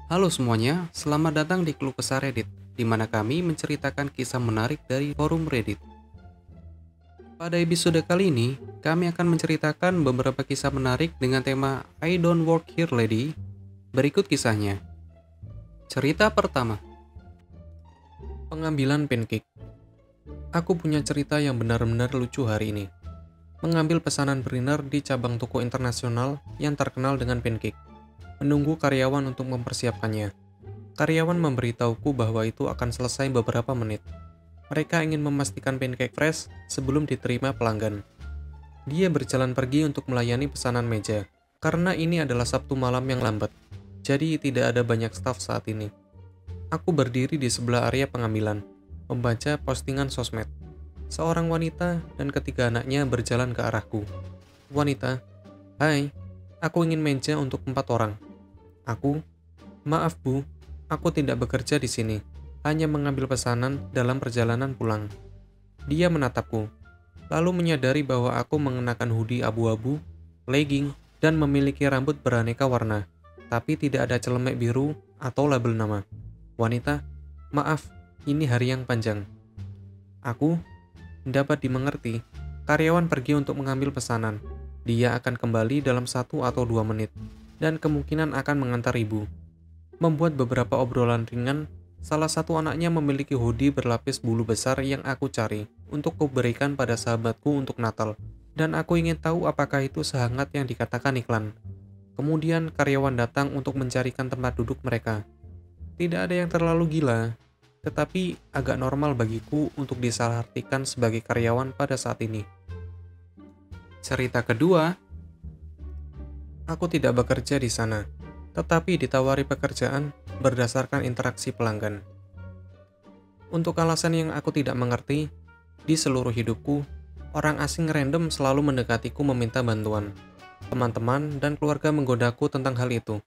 Halo semuanya, selamat datang di Keluh Kesah Reddit, di mana kami menceritakan kisah menarik dari forum Reddit. Pada episode kali ini, kami akan menceritakan beberapa kisah menarik dengan tema I Don't Work Here Lady. Berikut kisahnya. Cerita pertama, pengambilan pancake. Aku punya cerita yang benar-benar lucu hari ini. Mengambil pesanan berliner di cabang toko internasional yang terkenal dengan pancake. Menunggu karyawan untuk mempersiapkannya. Karyawan memberitahuku bahwa itu akan selesai beberapa menit. Mereka ingin memastikan pancake fresh sebelum diterima pelanggan. Dia berjalan pergi untuk melayani pesanan meja. Karena ini adalah Sabtu malam yang lambat, jadi tidak ada banyak staf saat ini. Aku berdiri di sebelah area pengambilan, membaca postingan sosmed. Seorang wanita dan ketiga anaknya berjalan ke arahku. Wanita, "Hai, aku ingin meja untuk 4 orang." Aku, "Maaf Bu, aku tidak bekerja di sini, hanya mengambil pesanan dalam perjalanan pulang." Dia menatapku, lalu menyadari bahwa aku mengenakan hoodie abu-abu, legging, dan memiliki rambut beraneka warna, tapi tidak ada celemek biru atau label nama. "Wanita, maaf, ini hari yang panjang." Aku, "Dapat dimengerti." Karyawan pergi untuk mengambil pesanan. Dia akan kembali dalam 1 atau 2 menit, dan kemungkinan akan mengantar ibu. Membuat beberapa obrolan ringan, salah satu anaknya memiliki hoodie berlapis bulu besar yang aku cari untuk kuberikan pada sahabatku untuk Natal, dan aku ingin tahu apakah itu sehangat yang dikatakan iklan. Kemudian karyawan datang untuk mencarikan tempat duduk mereka. Tidak ada yang terlalu gila, tetapi agak normal bagiku untuk disalahartikan sebagai karyawan pada saat ini. Cerita kedua, aku tidak bekerja di sana, tetapi ditawari pekerjaan berdasarkan interaksi pelanggan. Untuk alasan yang aku tidak mengerti, di seluruh hidupku, orang asing random selalu mendekatiku meminta bantuan. Teman-teman dan keluarga menggodaku tentang hal itu,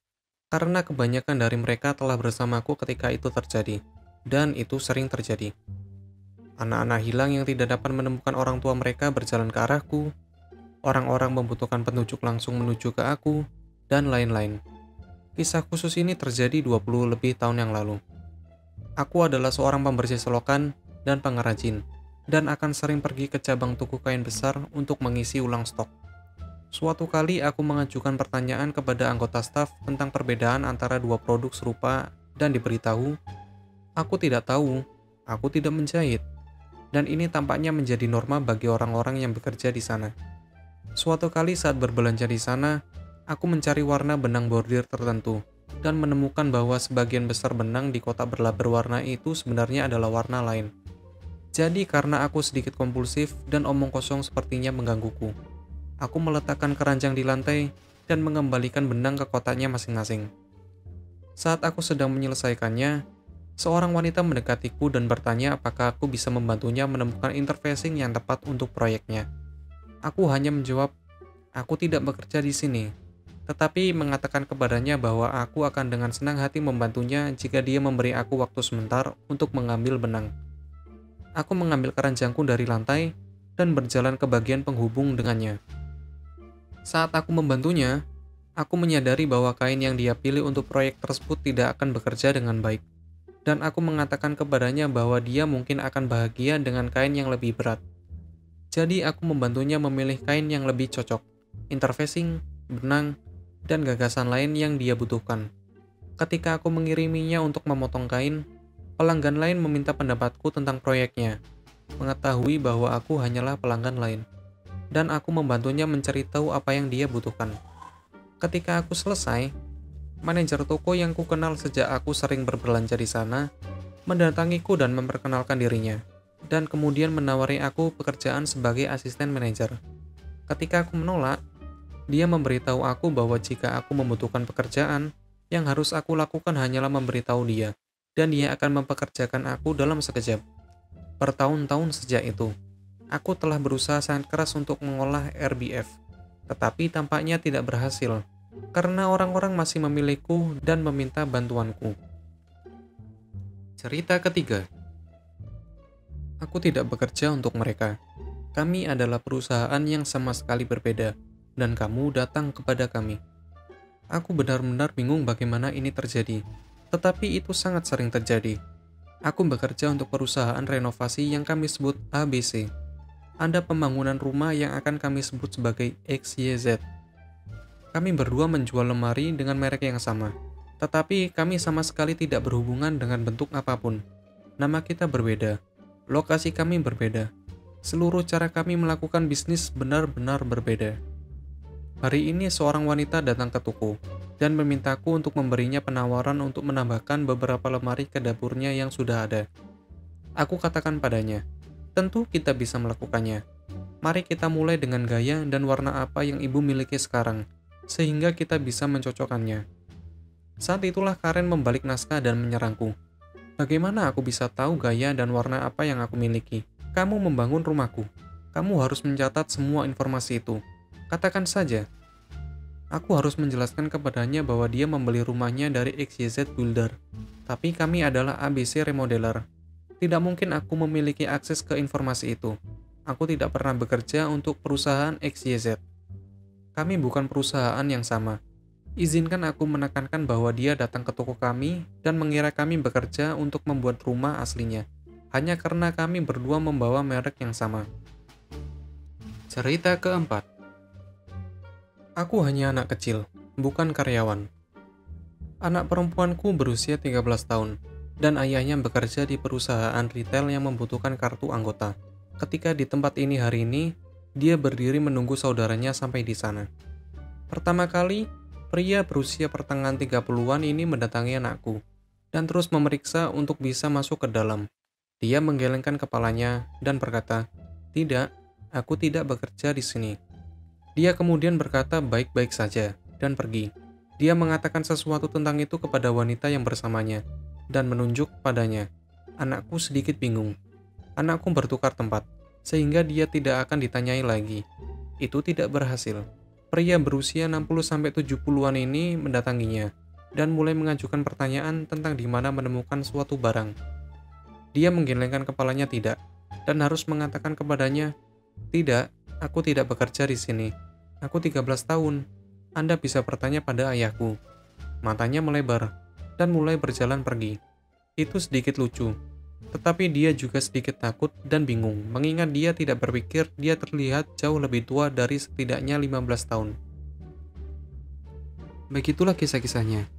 karena kebanyakan dari mereka telah bersamaku ketika itu terjadi, dan itu sering terjadi. Anak-anak hilang yang tidak dapat menemukan orang tua mereka berjalan ke arahku, orang-orang membutuhkan petunjuk langsung menuju ke aku, dan lain-lain. Kisah khusus ini terjadi 20 lebih tahun yang lalu. Aku adalah seorang pembersih selokan dan pengrajin, dan akan sering pergi ke cabang toko kain besar untuk mengisi ulang stok. Suatu kali aku mengajukan pertanyaan kepada anggota staf tentang perbedaan antara dua produk serupa dan diberitahu, "Aku tidak tahu, aku tidak menjahit." Dan ini tampaknya menjadi norma bagi orang-orang yang bekerja di sana. Suatu kali saat berbelanja di sana, aku mencari warna benang bordir tertentu, dan menemukan bahwa sebagian besar benang di kotak berwarna itu sebenarnya adalah warna lain. Jadi karena aku sedikit kompulsif dan omong kosong sepertinya menggangguku, aku meletakkan keranjang di lantai dan mengembalikan benang ke kotaknya masing-masing. Saat aku sedang menyelesaikannya, seorang wanita mendekatiku dan bertanya apakah aku bisa membantunya menemukan interfacing yang tepat untuk proyeknya. Aku hanya menjawab, "Aku tidak bekerja di sini," tetapi mengatakan kepadanya bahwa aku akan dengan senang hati membantunya jika dia memberi aku waktu sebentar untuk mengambil benang. Aku mengambil keranjangku dari lantai dan berjalan ke bagian penghubung dengannya. Saat aku membantunya, aku menyadari bahwa kain yang dia pilih untuk proyek tersebut tidak akan bekerja dengan baik, dan aku mengatakan kepadanya bahwa dia mungkin akan bahagia dengan kain yang lebih berat. Jadi aku membantunya memilih kain yang lebih cocok, interfacing, benang, dan gagasan lain yang dia butuhkan. Ketika aku mengiriminya untuk memotong kain, pelanggan lain meminta pendapatku tentang proyeknya, mengetahui bahwa aku hanyalah pelanggan lain, dan aku membantunya mencari tahu apa yang dia butuhkan. Ketika aku selesai, manajer toko yang kukenal sejak aku sering berbelanja di sana, mendatangiku dan memperkenalkan dirinya, dan kemudian menawari aku pekerjaan sebagai asisten manajer. Ketika aku menolak, dia memberitahu aku bahwa jika aku membutuhkan pekerjaan, yang harus aku lakukan hanyalah memberitahu dia, dan dia akan mempekerjakan aku dalam sekejap. Bertahun-tahun sejak itu, aku telah berusaha sangat keras untuk mengolah RBF, tetapi tampaknya tidak berhasil, karena orang-orang masih memilihku dan meminta bantuanku. Cerita ketiga, aku tidak bekerja untuk mereka. Kami adalah perusahaan yang sama sekali berbeda, dan kamu datang kepada kami. Aku benar-benar bingung bagaimana ini terjadi. Tetapi itu sangat sering terjadi. Aku bekerja untuk perusahaan renovasi yang kami sebut ABC. Ada pembangunan rumah yang akan kami sebut sebagai XYZ. Kami berdua menjual lemari dengan merek yang sama, tetapi kami sama sekali tidak berhubungan dengan bentuk apapun. Nama kita berbeda, lokasi kami berbeda, seluruh cara kami melakukan bisnis benar-benar berbeda. Hari ini seorang wanita datang ke toko dan memintaku untuk memberinya penawaran untuk menambahkan beberapa lemari ke dapurnya yang sudah ada. Aku katakan padanya, tentu kita bisa melakukannya. Mari kita mulai dengan gaya dan warna apa yang ibu miliki sekarang, sehingga kita bisa mencocokkannya. Saat itulah Karen membalik naskah dan menyerangku. Bagaimana aku bisa tahu gaya dan warna apa yang aku miliki? Kamu membangun rumahku. Kamu harus mencatat semua informasi itu. Katakan saja. Aku harus menjelaskan kepadanya bahwa dia membeli rumahnya dari XYZ Builder. Tapi kami adalah ABC Remodeler. Tidak mungkin aku memiliki akses ke informasi itu. Aku tidak pernah bekerja untuk perusahaan XYZ. Kami bukan perusahaan yang sama. Izinkan aku menekankan bahwa dia datang ke toko kami dan mengira kami bekerja untuk membuat rumah aslinya, hanya karena kami berdua membawa merek yang sama. Cerita keempat. Aku hanya anak kecil, bukan karyawan. Anak perempuanku berusia 13 tahun, dan ayahnya bekerja di perusahaan retail yang membutuhkan kartu anggota. Ketika di tempat ini hari ini, dia berdiri menunggu saudaranya sampai di sana. Pertama kali, pria berusia pertengahan 30-an ini mendatangi anakku, dan terus memeriksa untuk bisa masuk ke dalam. Dia menggelengkan kepalanya dan berkata, "Tidak, aku tidak bekerja di sini." Dia kemudian berkata baik-baik saja, dan pergi. Dia mengatakan sesuatu tentang itu kepada wanita yang bersamanya, dan menunjuk padanya. Anakku sedikit bingung. Anakku bertukar tempat, sehingga dia tidak akan ditanyai lagi. Itu tidak berhasil. Pria berusia 60-70-an ini mendatanginya, dan mulai mengajukan pertanyaan tentang di mana menemukan suatu barang. Dia menggelengkan kepalanya tidak, dan harus mengatakan kepadanya, "Tidak, aku tidak bekerja di sini. Aku 13 tahun. Anda bisa bertanya pada ayahku." Matanya melebar, dan mulai berjalan pergi. Itu sedikit lucu, tetapi dia juga sedikit takut dan bingung, mengingat dia tidak berpikir dia terlihat jauh lebih tua dari setidaknya 15 tahun. Begitulah kisah-kisahnya.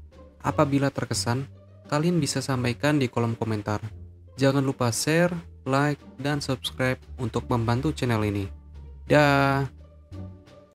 Apabila terkesan, kalian bisa sampaikan di kolom komentar. Jangan lupa share, like, dan subscribe untuk membantu channel ini. Dah.